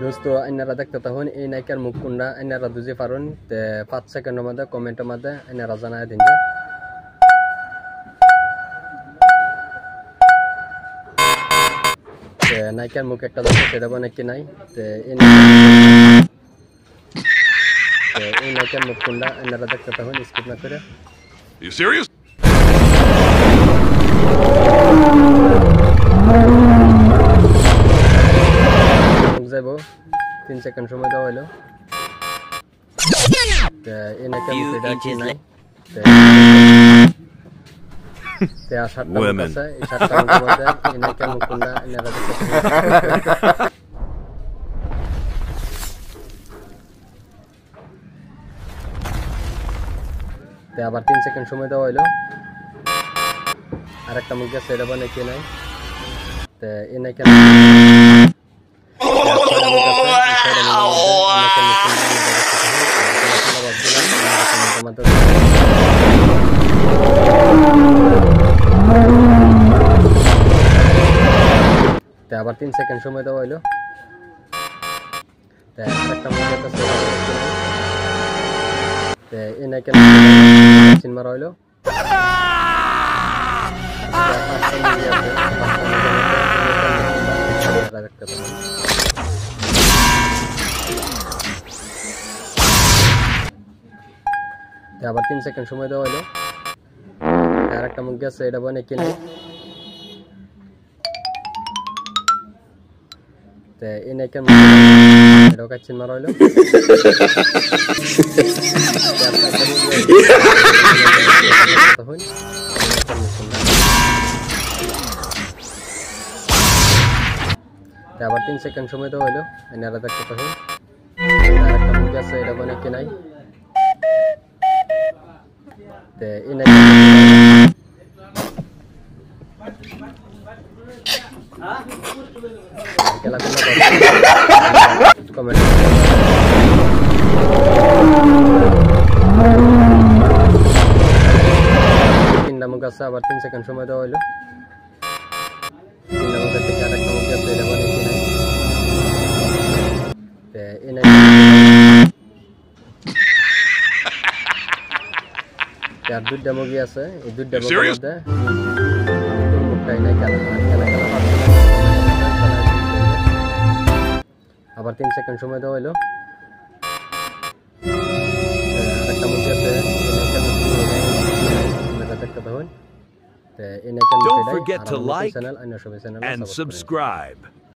दोस्तो अन्यरा देखते तहन ए नायिकार मुख कुंडा अन्यरा दुजे पारुन ते 5 सेकंड मध्ये कमेंट मध्ये अन्यरा जानाय दिनजे ते नायिकार मुख एकटा देखते सेटा बने कि নাই ते ए नायिकार मुख कुंडा अन्यरा देखते तहन स्किप ना करे You serious? যাবো 3 সেকেন্ড সময় দাও হলো তে এনে কেন সেটা কি নাই তে আসারটা আছে এই সাতটা মধ্যে এনে কেন কোনটা এনারা দেখতে তে আবার 3 সেকেন্ড সময় দাও হলো আরেকটা মুখ আছে এটা বনে কি নাই তে এনে কেন আবার 3 সেকেন্ড সময় দেওয়া হলো একটা মধ্যে এনে কেন চিন মারা হইলো আবার 3 সেকেন্ড সময় দেওয়া হলো আর একটা মুখ আছে এটা বনে কি নাই তে এনে কেন এটা কাচ্চিন মারা হলো আবার 3 সেকেন্ড সময় দেওয়া হলো এনারা দেখতে তখন আর একটা মুখ আছে এটা বনে কি নাই তে এনে খেলা কমেন্ট তিনটা মুখ আছে আবার 3 সেকেন্ড সময় দেওয়া হলো তিনটা মুখ থেকে আরেকটা মুখ আছে এটা বলে কি নাই তে এনে আর দুইটা মুভি আছে এই দুইটা মুভির মধ্যে মুখটাই নাই খেলা আবার 3 সেকেন্ড সময় দেওয়া হলো আরেকটা মুভি আছে এটা দেখতে পাবেন তে এনে কেন Don't forget to like and subscribe.